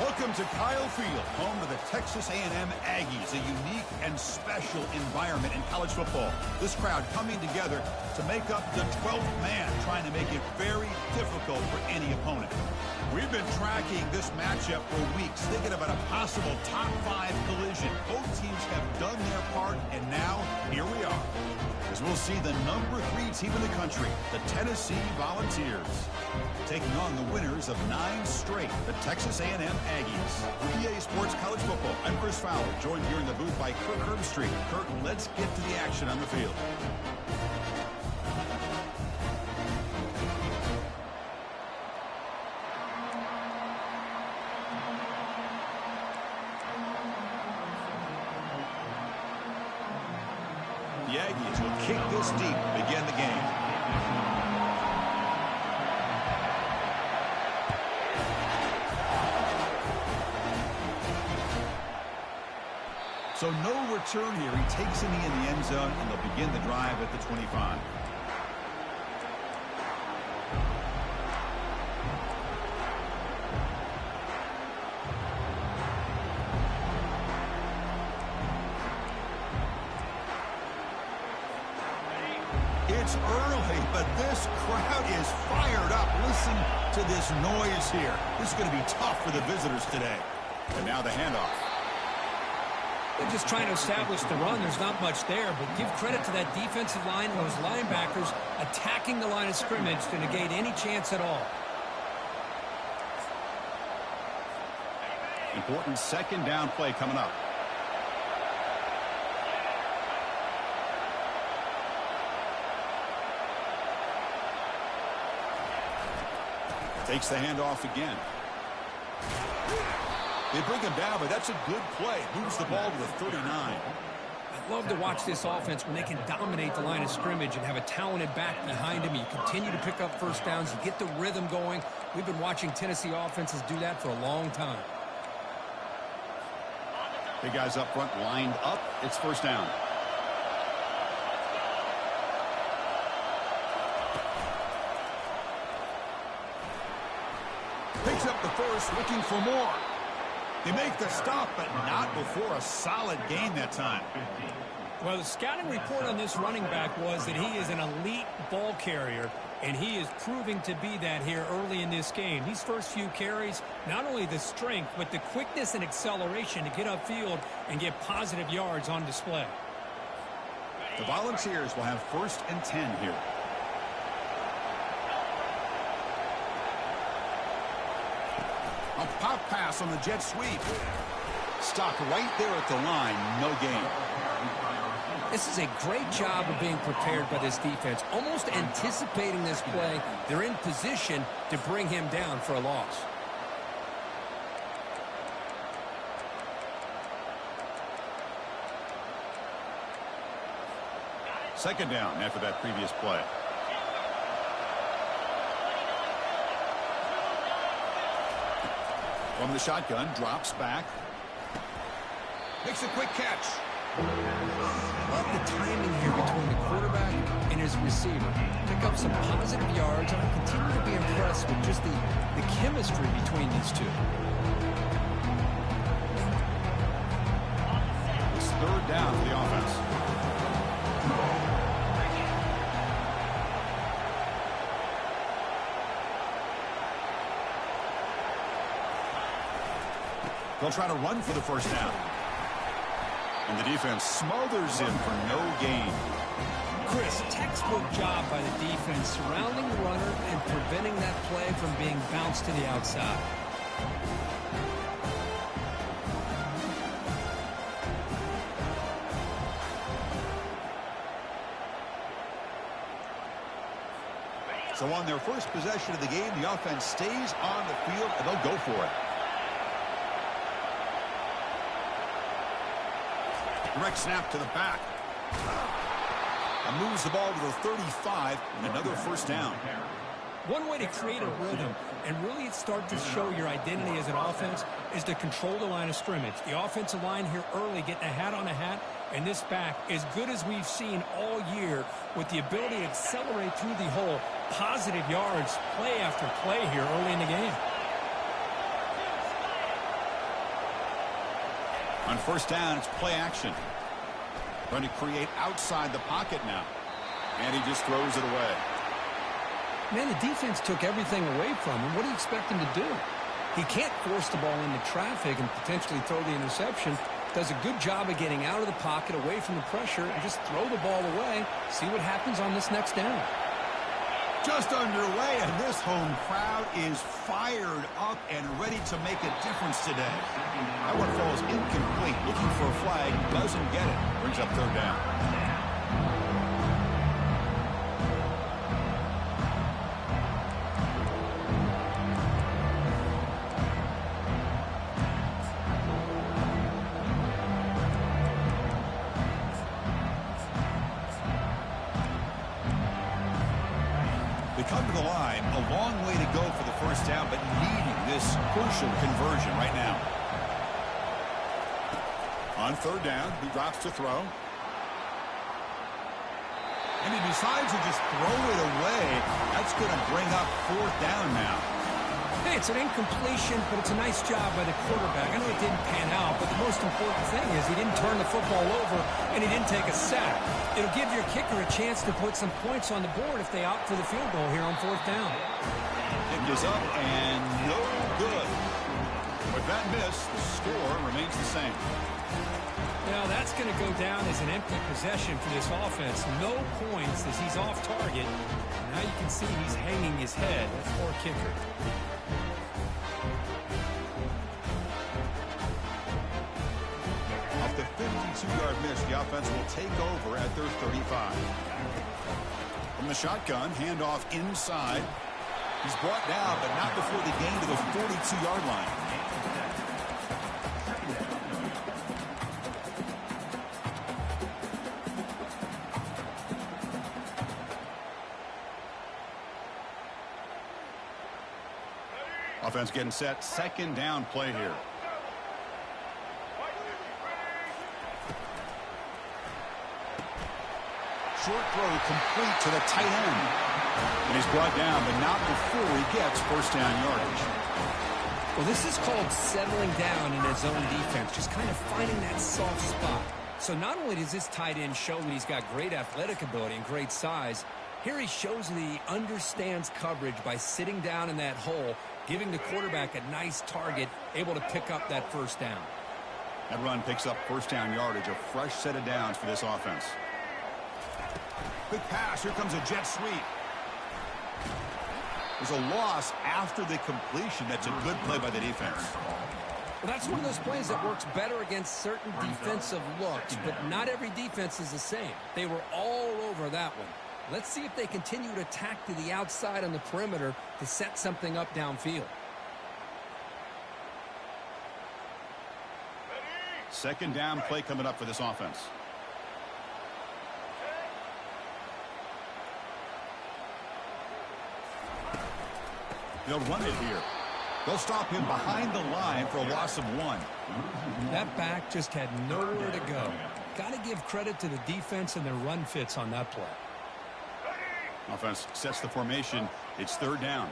Welcome to Kyle Field, home to the Texas A&M Aggies, a unique and special environment in college football. This crowd coming together to make up the 12th man, trying to make it very difficult for any opponent. We've been tracking this matchup for weeks, thinking about a possible top 5 collision. Both teams have done their part, and now here we are, as we'll see the number 3 team in the country, the Tennessee Volunteers, taking on the winners of 9 straight, the Texas A&M Aggies. For EA Sports College Football, I'm Chris Fowler, joined here in the booth by Kurt Herbstreit. Kurt, let's get to the action on the field. The Aggies will kick this deep to begin the game. So no return here. He takes a knee in the end zone, and they'll begin the drive at the 25. It's early, but this crowd is fired up. Listen to this noise here. This is going to be tough for the visitors today. And now the handoff. They're just trying to establish the run. There's not much there, but give credit to that defensive line and those linebackers attacking the line of scrimmage to negate any chance at all. Important second down play coming up. Takes the handoff again. They bring him down, but that's a good play. Moves the ball to the 39. I love to watch this offense when they can dominate the line of scrimmage and have a talented back behind him. You continue to pick up first downs. You get the rhythm going. We've been watching Tennessee offenses do that for a long time. Big guys up front lined up. It's first down. Picks up the first, looking for more. They make the stop, but not before a solid gain that time. Well, the scouting report on this running back was that he is an elite ball carrier, and he is proving to be that here early in this game. These first few carries, not only the strength, but the quickness and acceleration to get upfield and get positive yards on display. The Volunteers will have 1st and 10 here. A pop pass on the jet sweep. Stopped right there at the line. No gain. This is a great job of being prepared by this defense. Almost anticipating this play, they're in position to bring him down for a loss. Second down after that previous play. From the shotgun, drops back. Makes a quick catch. Love the timing here between the quarterback and his receiver. Pick up some positive yards, and I continue to be impressed with just the chemistry between these two. It's 3rd down for the offense. They'll try to run for the first down. And the defense smothers him for no gain. Chris, textbook job by the defense surrounding the runner and preventing that play from being bounced to the outside. So on their first possession of the game, the offense stays on the field, and they'll go for it. Direct snap to the back. And moves the ball to the 35, and another first down. One way to create a rhythm and really start to show your identity as an offense is to control the line of scrimmage. The offensive line here early getting a hat on a hat, and this back as good as we've seen all year with the ability to accelerate through the hole. Positive yards, play after play here early in the game. On first down, it's play action. Trying to create outside the pocket now. And he just throws it away. Man, the defense took everything away from him. What do you expect him to do? He can't force the ball into traffic and potentially throw the interception. Does a good job of getting out of the pocket, away from the pressure, and just throw the ball away. See what happens on this next down. Just underway, and this home crowd is fired up and ready to make a difference today. That one falls incomplete. Looking for a flag, doesn't get it. Brings up third down. They come to the line, a long way to go for the first down, but needing this crucial conversion right now. On third down, he drops to throw. And he decides to just throw it away. That's going to bring up fourth down now. Hey, it's an incompletion, but it's a nice job by the quarterback. I know it didn't pan out, but the most important thing is he didn't turn the football over and he didn't take a sack. It'll give your kicker a chance to put some points on the board if they opt for the field goal here on fourth down. It is up and no good. With that miss, the score remains the same. Now that's going to go down as an empty possession for this offense. No points as he's off target. Now you can see he's hanging his head. That's poor kicker. Off the 52-yard miss, the offense will take over at their 35. From the shotgun, handoff inside. He's brought down, but not before the gain to the 42-yard line. Offense getting set. Second down play here. Short throw complete to the tight end. And he's brought down, but not before he gets first down yardage. Well, this is called settling down in his own defense, just kind of finding that soft spot. So not only does this tight end show that he's got great athletic ability and great size, here he shows that he understands coverage by sitting down in that hole, giving the quarterback a nice target, able to pick up that first down. That run picks up first down yardage, a fresh set of downs for this offense. Quick pass, here comes a jet sweep. There's a loss after the completion. That's a good play by the defense. Well, that's one of those plays that works better against certain defensive looks, but not every defense is the same. They were all over that one. Let's see if they continue to attack to the outside on the perimeter to set something up downfield. Second down play coming up for this offense. They'll run it here. They'll stop him behind the line for a loss of 1. That back just had nowhere to go. Got to give credit to the defense and their run fits on that play. Offense sets the formation. It's third down.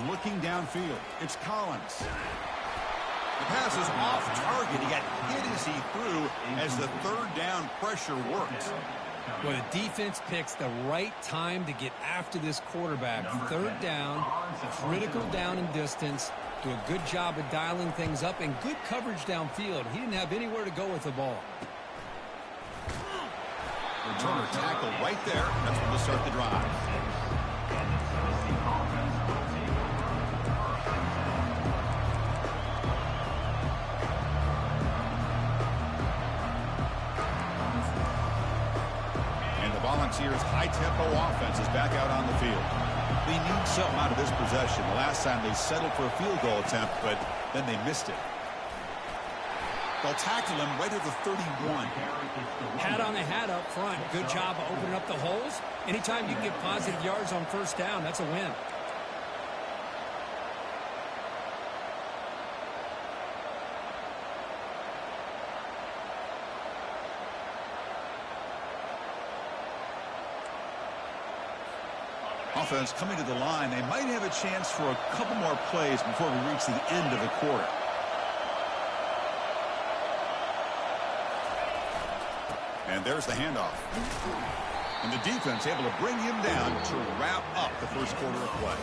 Looking downfield. It's Collins. The pass is off target. He got hit as he threw as the third down pressure worked. Well, the defense picks the right time to get after this quarterback. Third down, critical down and distance. Do a good job of dialing things up and good coverage downfield. He didn't have anywhere to go with the ball. Returner tackle right there. That's when they'll start the drive. And the Volunteers' high-tempo offense is back out on the field. They need something out of this possession. The last time they settled for a field goal attempt, but then they missed it. They'll tackle him right at the 31. Hat on the hat up front. Good job of opening up the holes. Anytime you can get positive yards on first down, that's a win. Offense coming to the line. They might have a chance for a couple more plays before we reach the end of the quarter. And there's the handoff. And the defense able to bring him down to wrap up the first quarter of play.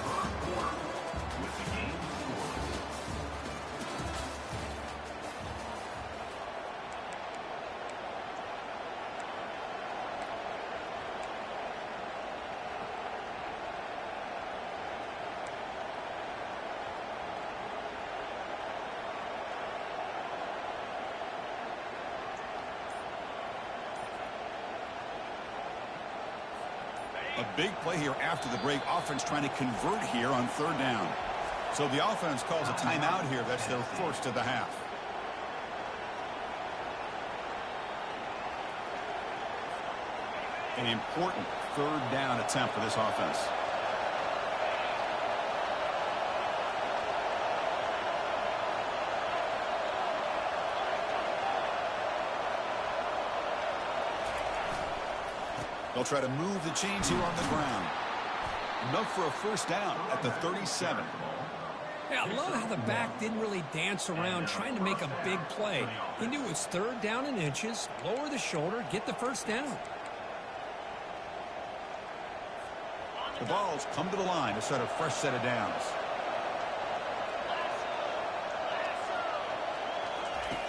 A big play here after the break. Offense trying to convert here on third down. So the offense calls a timeout here. That's their first of the half. An important third down attempt for this offense. They'll try to move the chains here on the ground. Enough for a first down at the 37. Yeah, I love how the back didn't really dance around trying to make a big play. He knew it was third down in inches, lower the shoulder, get the first down. The ball's come to the line to set a fresh set of downs.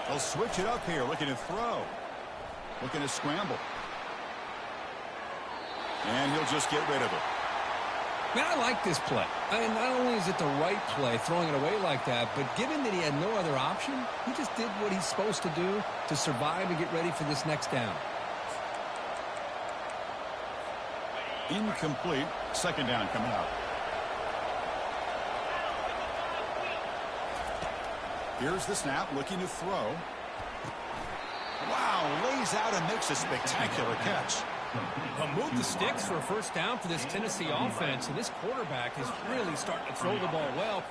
They'll switch it up here, looking to throw. Looking to scramble. And he'll just get rid of it. Man, I like this play. I mean, not only is it the right play, throwing it away like that, but given that he had no other option, he just did what he's supposed to do to survive and get ready for this next down. Incomplete. Second down coming up. Here's the snap, looking to throw. Wow, lays out and makes a spectacular catch. Well, move the sticks for a first down for this Tennessee offense, and this quarterback is really starting to throw the ball well.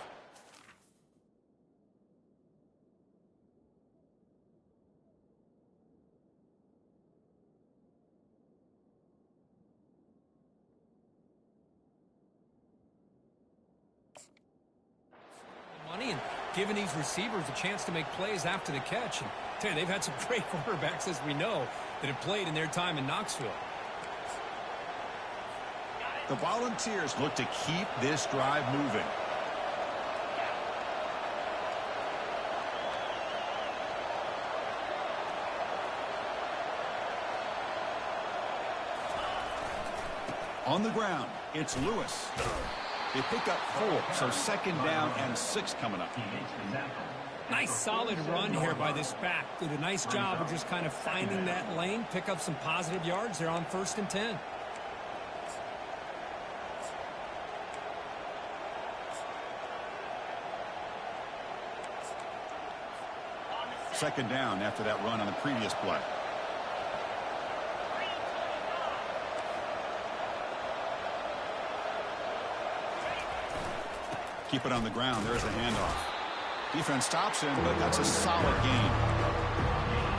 Money and giving these receivers a chance to make plays after the catch. And tell you, they've had some great quarterbacks, as we know, that have played in their time in Knoxville. The Volunteers look to keep this drive moving. On the ground, it's Lewis. They pick up 4, so second down and 6 coming up. Nice solid run here by this back. Did a nice job of just kind of finding that lane, pick up some positive yards there on 1st and 10. Second down after that run on the previous play. Keep it on the ground. There's the handoff. Defense stops him, but that's a solid gain.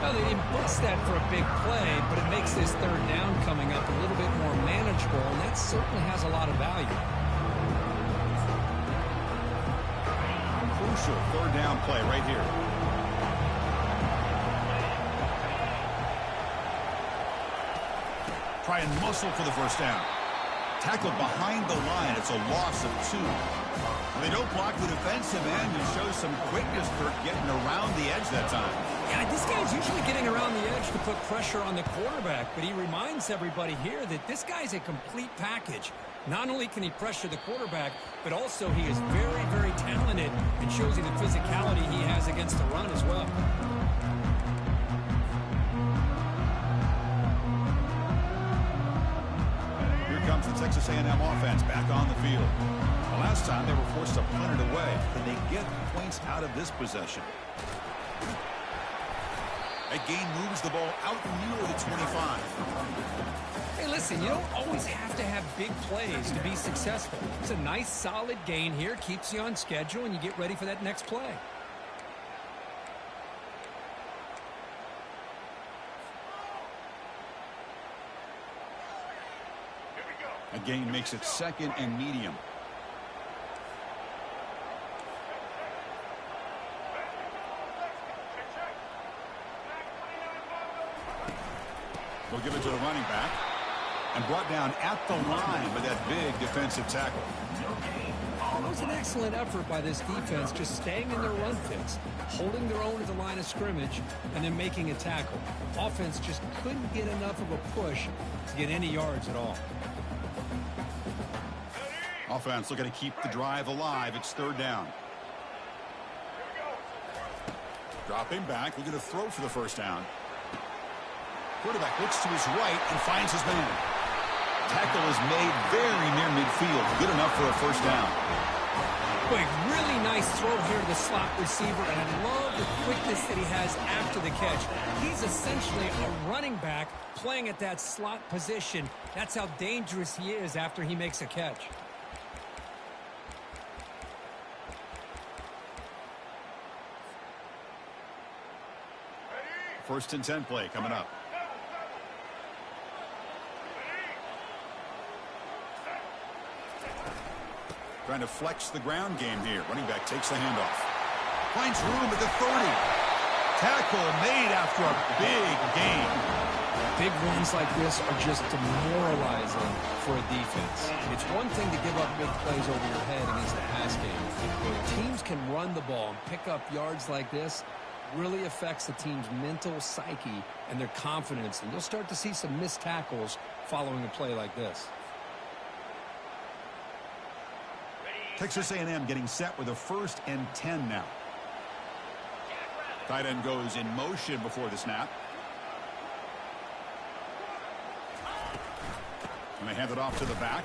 Well, they didn't bust that for a big play, but it makes this third down coming up a little bit more manageable, and that certainly has a lot of value. Crucial third down play right here. Try and muscle for the first down. Tackled behind the line. It's a loss of 2. They don't block the defensive end and show some quickness for getting around the edge that time. Yeah, this guy's usually getting around the edge to put pressure on the quarterback, but he reminds everybody here that this guy's a complete package. Not only can he pressure the quarterback, but also he is very, very talented and shows you the physicality he has against the run as well. Here comes the Texas A&M offense back on the field. The last time they were forced to punt it away. Can they get points out of this possession? That gain moves the ball out near the 25. Hey, listen, you don't always have to have big plays to be successful. It's a nice, solid gain here, keeps you on schedule, and you get ready for that next play. Here we go. A gain makes it 2nd and medium. They'll give it to the running back. And brought down at the line with that big defensive tackle. It was an excellent effort by this defense, just staying in their run fits, holding their own at the line of scrimmage, and then making a tackle. Offense just couldn't get enough of a push to get any yards at all. Offense looking to keep the drive alive. It's 3rd down. Dropping back, looking to throw for the 1st down. Quarterback looks to his right and finds his man. Tackle is made very near midfield. Good enough for a 1st down. Quick, really nice throw here to the slot receiver, and I love the quickness that he has after the catch. He's essentially a running back playing at that slot position. That's how dangerous he is after he makes a catch. First and 10 play coming up. Trying to flex the ground game here. Running back takes the handoff. Finds room at the 30. Tackle made after a big gain. Big runs like this are just demoralizing for a defense. It's one thing to give up big plays over your head against the pass game. When teams can run the ball and pick up yards like this, really affects the team's mental psyche and their confidence. And you'll start to see some missed tackles following a play like this. Texas A&M getting set with a 1st and 10 now. Tight end goes in motion before the snap. And they hand it off to the back.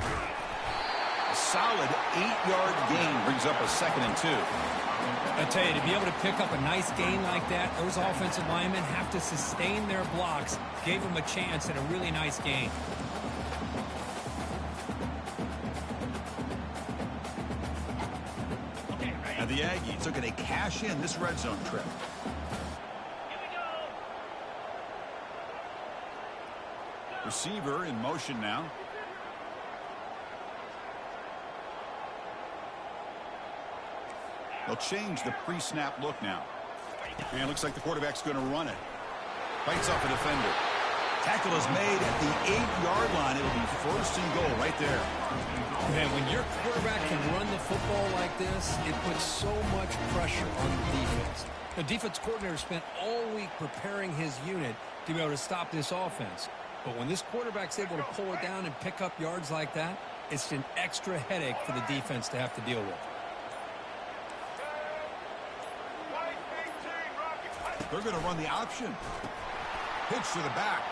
A solid 8-yard gain brings up a 2nd and 2. I tell you, to be able to pick up a nice gain like that, those offensive linemen have to sustain their blocks. Gave them a chance at a really nice gain. And the Aggies are going to cash in this red zone trip. Receiver in motion now. They'll change the pre-snap look now. And it looks like the quarterback's going to run it. Fights off a defender. Tackle is made at the 8-yard line. It'll be 1st and goal right there. Man, when your quarterback can run the football like this, it puts so much pressure on the defense. The defense coordinator spent all week preparing his unit to be able to stop this offense. But when this quarterback's able to pull it down and pick up yards like that, it's an extra headache for the defense to have to deal with. They're going to run the option. Pitch to the back.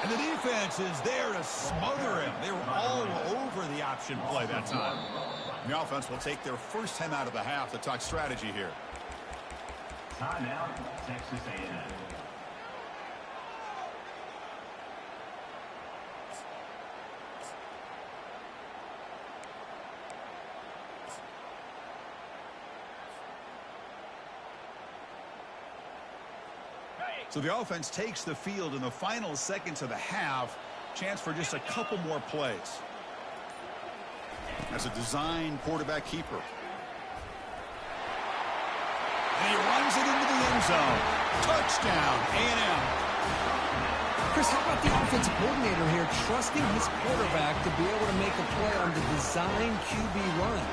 And the defense is there to smother him. They were all over the option play that time. And the offense will take their 1st time out of the half to talk strategy here. Timeout, Texas A&M. So the offense takes the field in the final seconds of the half. Chance for just a couple more plays. As a design quarterback keeper. And he runs it into the end zone. Touchdown, A&M. Chris, how about the offensive coordinator here trusting his quarterback to be able to make a play on the design QB run?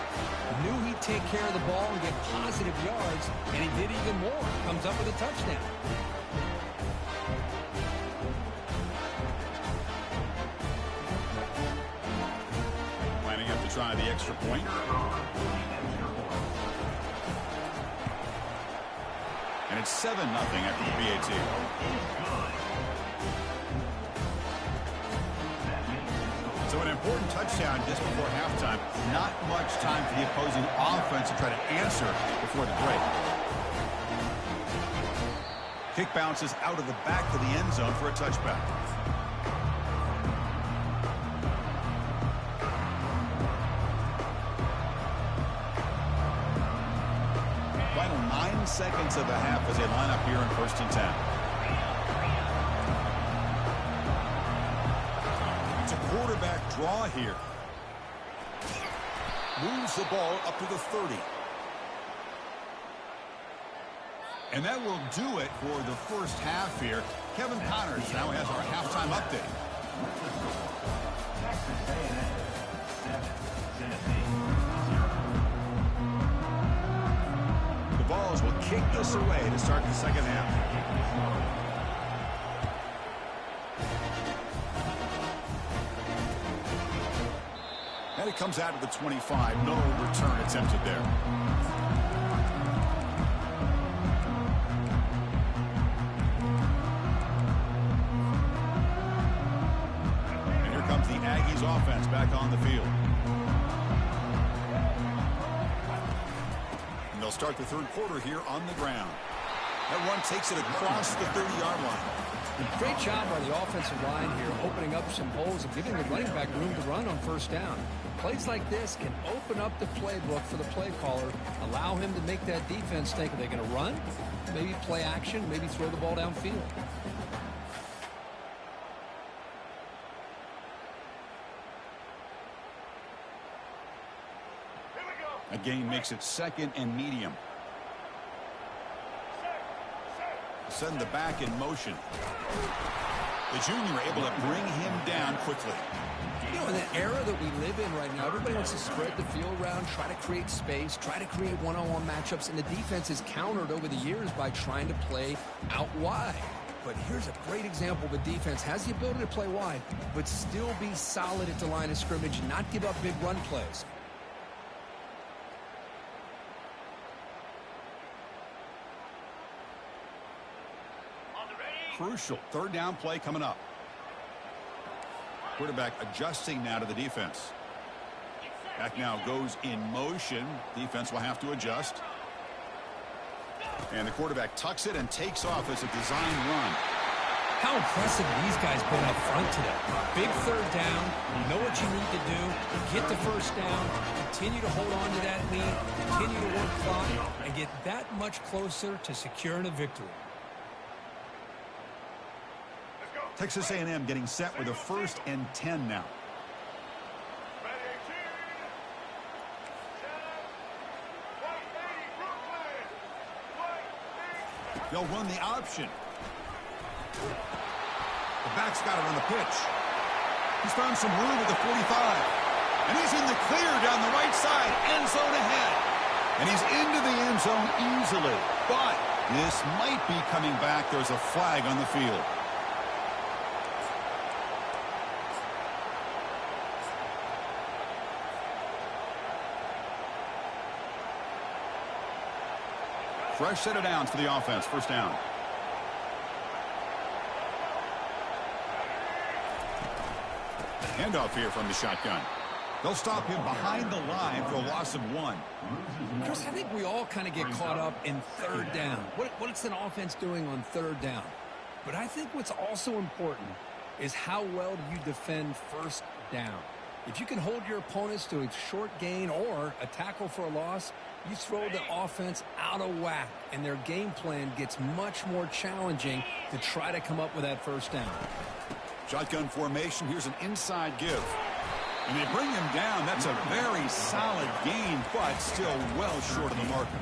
Knew he'd take care of the ball and get positive yards, and he did even more. Comes up with a touchdown. Lining up to try the extra point. And it's 7-0 after the PAT. So an important touchdown just before halftime. Not much time for the opposing offense to try to answer before the break. Kick bounces out of the back of the end zone for a touchback. Final 9 seconds of the half as they line up here in 1st and 10. It's a quarterback draw here. Moves the ball up to the 30. And that will do it for the first half here. Kevin Connors now has our halftime update. Texas A&M 7, Tennessee 0. The Vols will kick this away to start the second half. And it comes out of the 25. No return attempted there. And here comes the Aggies offense back on the field. And they'll start the third quarter here on the ground. That run takes it across the 30-yard line. Great job by the offensive line here, opening up some holes and giving the running back room to run on first down. Plays like this can open up the playbook for the play caller, allow him to make that defense think, are they going to run? Maybe play action, maybe throw the ball downfield. A gain makes it second and medium. Send the back in motion. The junior able to bring him down quickly. You know, in the era that we live in right now, everybody wants to spread the field around, try to create space, try to create one-on-one matchups, and the defense is countered over the years by trying to play out wide. But here's a great example of a defense has the ability to play wide, but still be solid at the line of scrimmage, not give up big run plays. Crucial third down play coming up. Quarterback adjusting now to the defense. Back now goes in motion. Defense will have to adjust. And the quarterback tucks it and takes off as a design run. How impressive these guys been up front today. Big third down. You know what you need to do. Get the first down. Continue to hold on to that lead. Continue to work clock and get that much closer to securing a victory. Texas A&M getting set with a 1st and 10 now. They'll run the option. The back's got it on the pitch. He's found some room at the 45. And he's in the clear down the right side. End zone ahead. And he's into the end zone easily. But this might be coming back. There's a flag on the field. Fresh set of downs for the offense. First down. Handoff here from the shotgun. They'll stop him behind the line for a loss of 1. Chris, I think we all kind of get caught up in third down. What's an offense doing on third down? But I think what's also important is how well do you defend first down. If you can hold your opponents to a short gain or a tackle for a loss, you throw the offense out of whack, and their game plan gets much more challenging to try to come up with that first down. Shotgun formation. Here's an inside give. And they bring him down. That's a very solid gain, but still well short of the marker.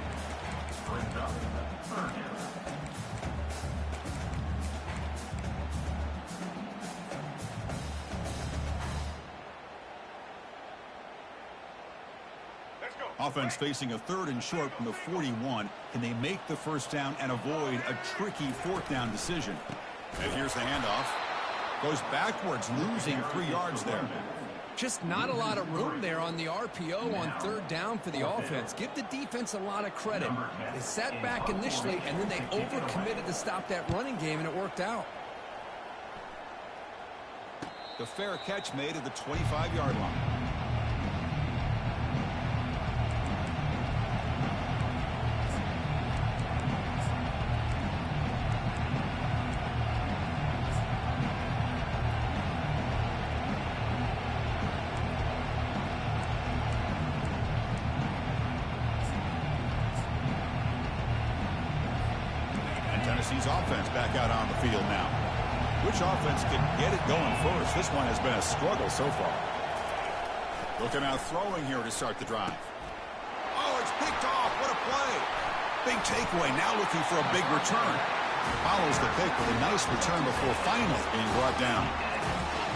Offense facing a 3rd and short from the 41. Can they make the first down and avoid a tricky 4th down decision? And here's the handoff. Goes backwards, losing 3 yards there. Just not a lot of room there on the RPO on third down for the offense. Give the defense a lot of credit. They sat back initially, and then they overcommitted to stop that running game, and it worked out. The fair catch made at the 25-yard line. Tennessee's offense back out on the field now. Which offense can get it going first? This one has been a struggle so far. Looking out throwing here to start the drive. Oh, it's picked off. What a play. Big takeaway. Now looking for a big return. Follows the pick with a nice return before finally being brought down.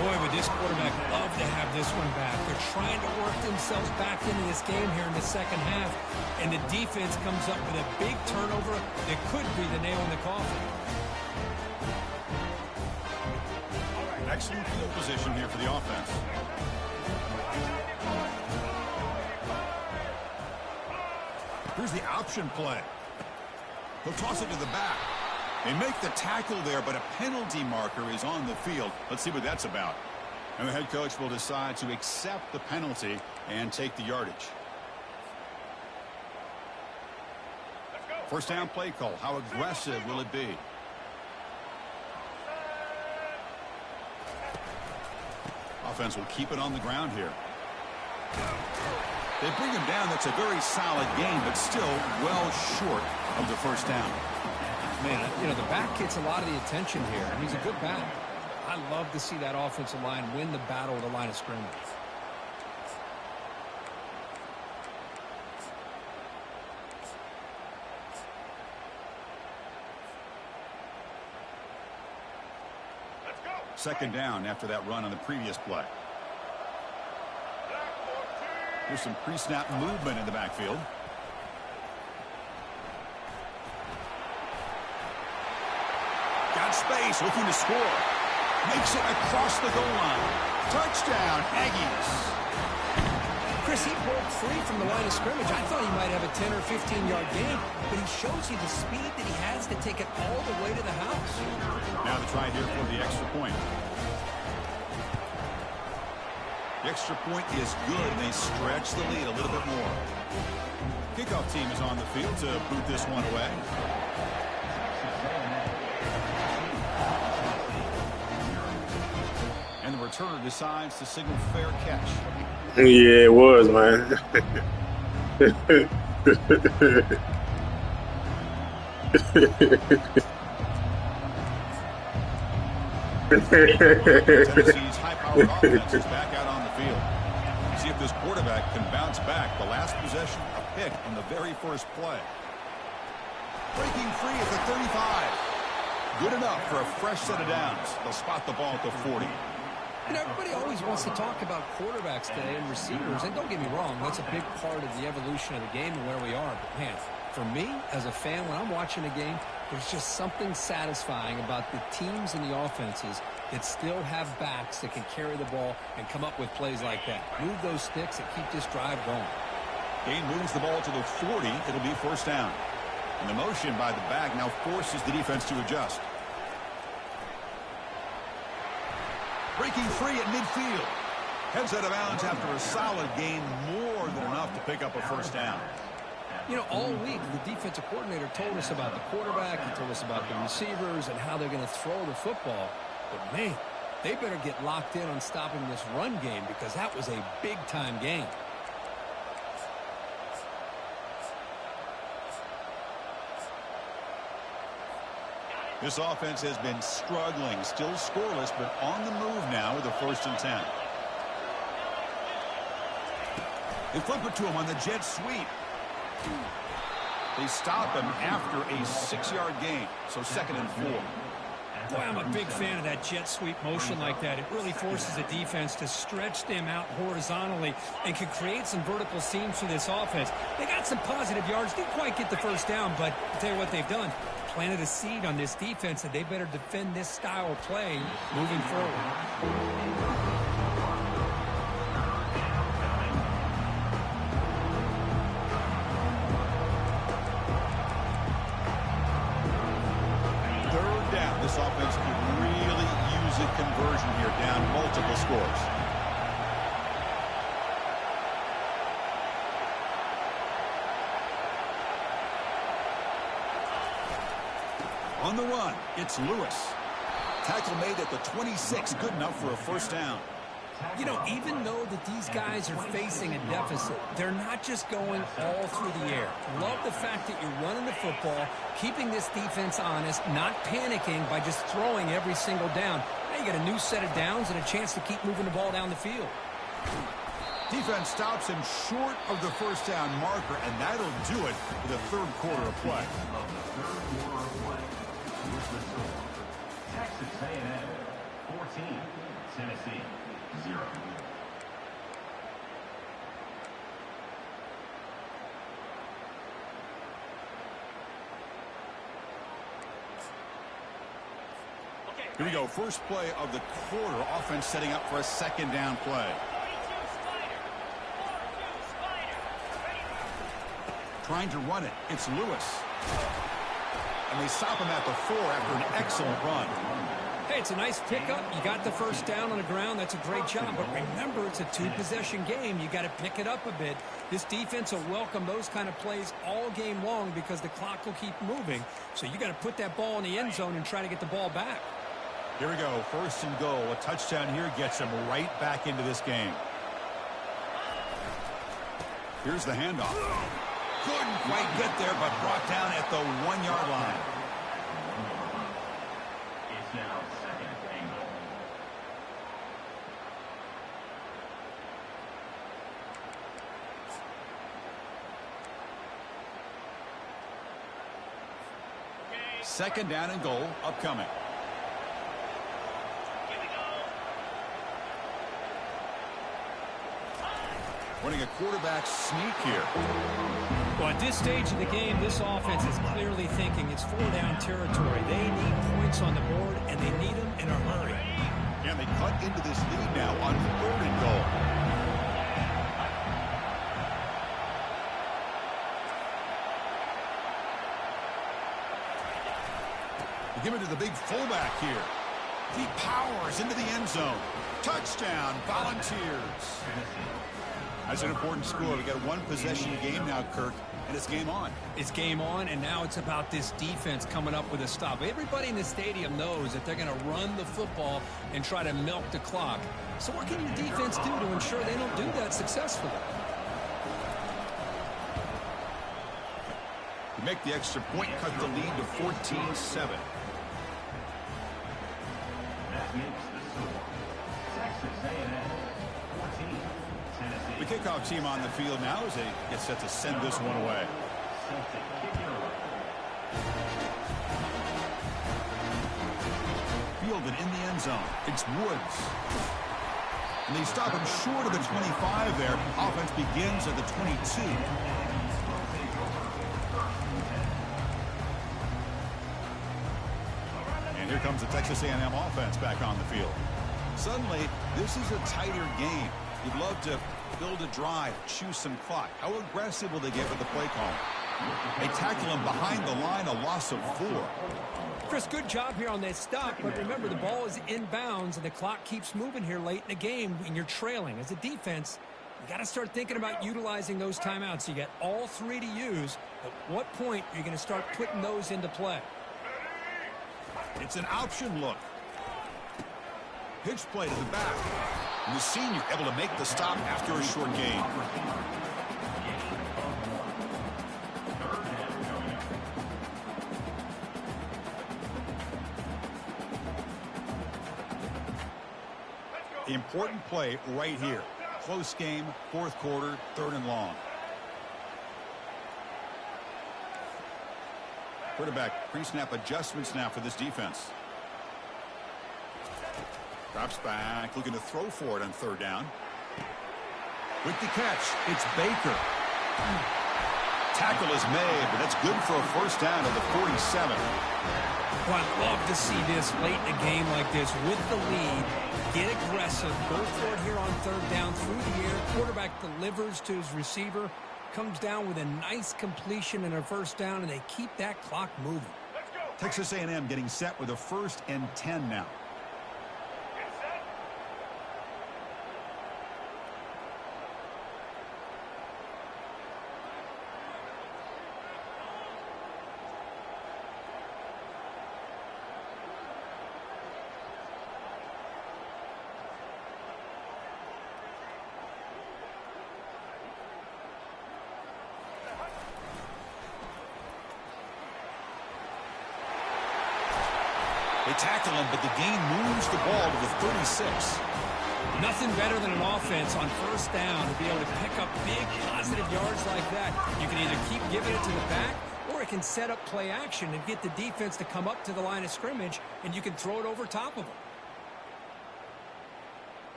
Boy, would this quarterback love to have this one back. They're trying to work themselves back into this game here in the second half. And the defense comes up with a big turnover that could be the nail in the coffin. Excellent field position here for the offense. Here's the option play. He'll toss it to the back. They make the tackle there, but a penalty marker is on the field. Let's see what that's about. And the head coach will decide to accept the penalty and take the yardage. First down play call. How aggressive will it be? Offense will keep it on the ground here. They bring him down. That's a very solid gain, but still well short of the first down. Man, you know, the back gets a lot of the attention here, and he's a good back. I love to see that offensive line win the battle with the line of scrimmage. Second down after that run on the previous play. There's some pre-snap movement in the backfield. Got space, looking to score. Makes it across the goal line. Touchdown, Aggies. Chris, he broke free from the line of scrimmage. I thought he might have a 10 or 15-yard gain, but he shows you the speed that he has to take it all the way to the house. Now the try here for the extra point. The extra point is good, and they stretch the lead a little bit more. Kickoff team is on the field to boot this one away. And the returner decides to signal fair catch. Yeah, it was, man. Tennessee's high-powered offense is back out on the field. See if this quarterback can bounce back. The last possession, a pick on the very first play. Breaking free at the 35. Good enough for a fresh set of downs. They'll spot the ball at the 40. And everybody always wants to talk about quarterbacks today and receivers, and don't get me wrong, that's a big part of the evolution of the game and where we are. But, man, for me, as a fan, when I'm watching a game, there's just something satisfying about the teams and the offenses that still have backs that can carry the ball and come up with plays like that. Move those sticks and keep this drive going. Gain moves the ball to the 40. It'll be first down. And the motion by the back now forces the defense to adjust. Breaking free at midfield. Heads out of bounds after a solid gain, more than enough to pick up a first down. You know, all week, the defensive coordinator told us about the quarterback. He told us about the receivers and how they're going to throw the football. But, man, they better get locked in on stopping this run game because that was a big-time game. This offense has been struggling, still scoreless, but on the move now with a 1st and 10. They flip it to him on the jet sweep. They stop him after a 6-yard gain, so 2nd and 4. Boy, I'm a big fan of that jet sweep motion like that. It really forces the defense to stretch them out horizontally and can create some vertical seams for this offense. They got some positive yards. Didn't quite get the first down, but I'll tell you what they've done. Planted a seed on this defense that they better defend this style of play moving forward. This offense could really use a conversion here, down multiple scores. On the run, it's Lewis. Tackle made at the 26, good enough for a first down. You know, even though that these guys are facing a deficit, they're not just going all through the air. Love the fact that you're running the football, keeping this defense honest, not panicking by just throwing every single down. Now you got a new set of downs and a chance to keep moving the ball down the field. Defense stops him short of the first down marker, and that'll do it for the third quarter of play. Texas A&M 14, Tennessee 0. Here we go. First play of the quarter. Offense setting up for a second down play. Trying to run it. It's Lewis. And they stop him at the 4 after an excellent run. Hey, it's a nice pickup. You got the first down on the ground. That's a great job. But remember, it's a two-possession game. You got to pick it up a bit. This defense will welcome those kind of plays all game long because the clock will keep moving. So you got to put that ball in the end zone and try to get the ball back. Here we go. First and goal. A touchdown here gets him right back into this game. Here's the handoff. Couldn't quite get there, but brought down at the 1-yard line. It's now second and goal. Second down and goal upcoming. Running a quarterback sneak here. Well, at this stage of the game, this offense is clearly thinking it's 4-down territory. They need points on the board, and they need them in a hurry. And they cut into this lead now on 3rd and goal. They give it to the big fullback here. He powers into the end zone. Touchdown, Volunteers. That's an important score. We got a one-possession game now, Kirk, and it's game on. It's game on, and now it's about this defense coming up with a stop. Everybody in the stadium knows that they're going to run the football and try to milk the clock. So what can the defense do to ensure they don't do that successfully? You make the extra point, cut the lead to 14-7. That makes the score. Texas A&M 14, Tennessee. The kickoff team on the field now as they get set to send this one away. Set to kick it away. Fielded in the end zone. It's Woods. And they stop him short of the 25 there. Offense begins at the 22. And here comes the Texas A&M offense back on the field. Suddenly, this is a tighter game. You'd love to build a drive, choose some clock. How aggressive will they get with the play call? They tackle him behind the line, a loss of 4. Chris, good job here on that stop, but remember the ball is inbounds and the clock keeps moving here late in the game when you're trailing. As a defense, you got to start thinking about utilizing those timeouts. You got all 3 to use. At what point are you going to start putting those into play? It's an option look. Pitch play to the back. And the senior able to make the stop after a short gain. The important play right here. Close game, 4th quarter, 3rd and long. Quarterback pre-snap adjustments now for this defense. Drops back, looking to throw for it on 3rd down. With the catch, it's Baker. Tackle is made, but that's good for a first down at the 47. Well, I'd love to see this late in a game like this with the lead. Get aggressive, go for it here on 3rd down through the air. Quarterback delivers to his receiver, comes down with a nice completion and a first down, and they keep that clock moving. Texas A&M getting set with a 1st and 10 now. They tackle him, but the gain moves the ball to the 36. Nothing better than an offense on first down to be able to pick up big positive yards like that. You can either keep giving it to the back, or it can set up play action and get the defense to come up to the line of scrimmage, and you can throw it over top of them.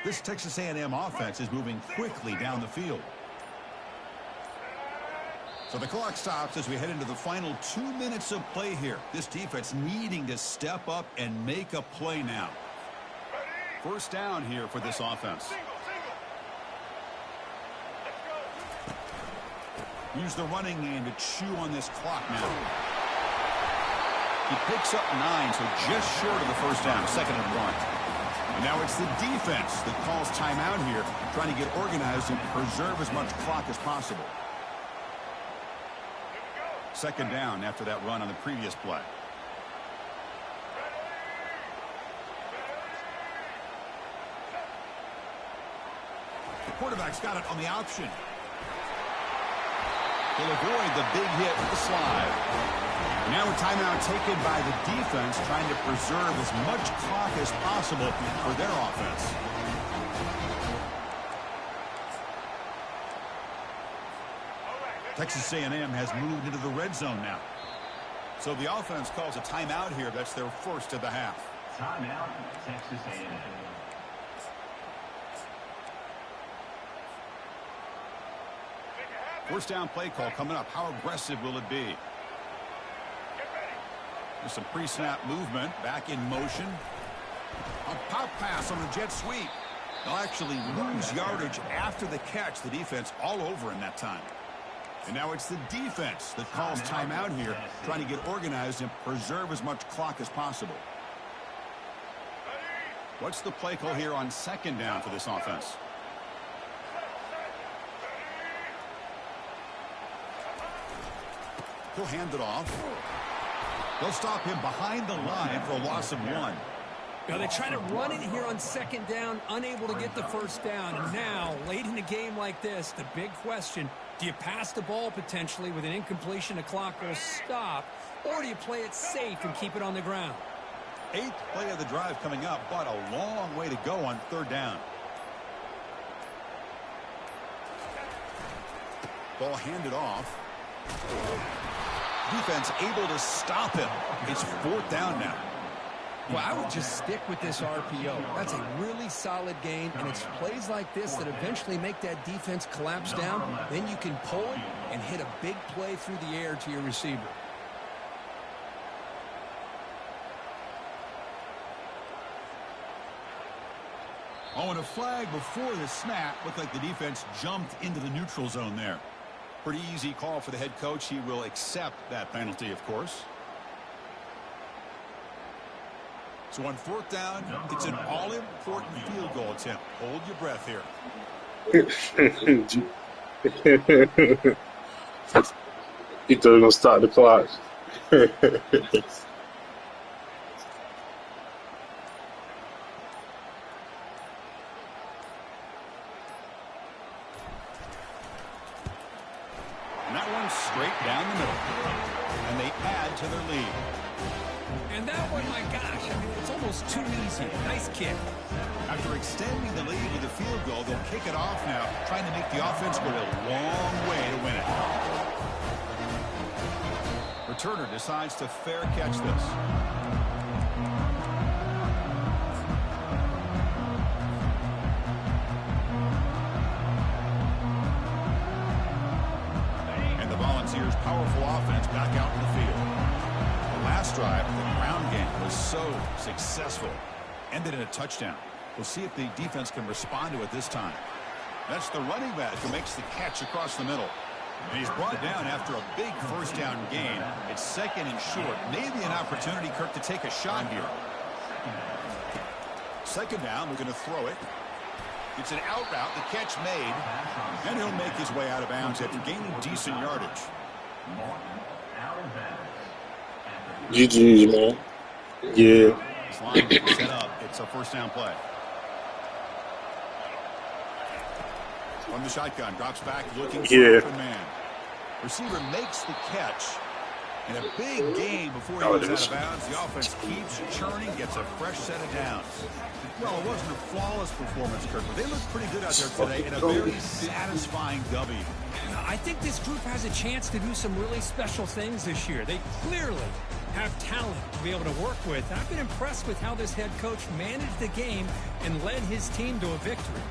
This Texas A&M offense is moving quickly down the field. So the clock stops as we head into the final 2 minutes of play here. This defense needing to step up and make a play now. First down here for this offense. Use the running game to chew on this clock now. He picks up 9, so just short of the first down, 2nd and 1. And now it's the defense that calls timeout here, trying to get organized and preserve as much clock as possible. 2nd down after that run on the previous play. The quarterback's got it on the option. He'll avoid the big hit with the slide. Now a timeout taken by the defense, trying to preserve as much clock as possible for their offense. Texas A&M has moved into the red zone now. So the offense calls a timeout here. That's their first of the half. Timeout, Texas A&M. First down play call coming up. How aggressive will it be? There's some pre-snap movement. Back in motion. A pop pass on a jet sweep. They'll actually lose yardage after the catch. The defense all over in that time. And now it's the defense that calls timeout here, trying to get organized and preserve as much clock as possible. What's the play call here on 2nd down for this offense? He'll hand it off. They'll stop him behind the line for a loss of 1. Now they try to run it here on 2nd down, unable to get the first down. And now, late in a game like this, the big question, do you pass the ball potentially with an incompletion, the clock will stop, or do you play it safe and keep it on the ground? 8th play of the drive coming up, but a long way to go on 3rd down. Ball handed off. Defense able to stop him. It's 4th down now. Well, I would just stick with this RPO. That's a really solid game, and it's plays like this that eventually make that defense collapse down. Then you can pull it and hit a big play through the air to your receiver. Oh, and a flag before the snap. Looked like the defense jumped into the neutral zone there. Pretty easy call for the head coach. He will accept that penalty, of course. So on 4th down, it's an all-important field goal attempt. Hold your breath here. He thought he was going to start the clock. And that one's straight down the middle. And they add to their lead. And that one, my gosh, I mean, it's almost too easy. Nice kick. After extending the lead with a field goal, they'll kick it off now, trying to make the offense go a long way to win it. Returner decides to fair catch this. And the Volunteers' powerful offense back out in the field. The last drive, the ground game was so successful. Ended in a touchdown. We'll see if the defense can respond to it this time. That's the running back who makes the catch across the middle. And he's brought down after a big first down gain. It's 2nd and short. Maybe an opportunity, Kirk, to take a shot here. 2nd down, we're going to throw it. It's an out route, the catch made. And he'll make his way out of bounds after gaining decent yardage. GG's, man. Yeah. This line is set up. It's a first down play. From the shotgun, drops back, looking for an open man. Receiver makes the catch. And a big game before he goes out of bounds. The offense keeps churning, gets a fresh set of downs. Well, it wasn't a flawless performance, Kirk, but they looked pretty good out there today in a very satisfying W. I think this group has a chance to do some really special things this year. They clearly have talent to be able to work with. I've been impressed with how this head coach managed the game and led his team to a victory.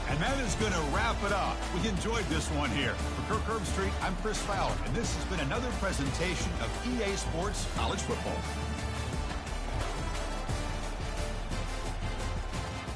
And that is going to wrap it up. We enjoyed this one here. For Kirk Herbstreit, I'm Chris Fowler, and this has been another presentation of EA Sports College Football.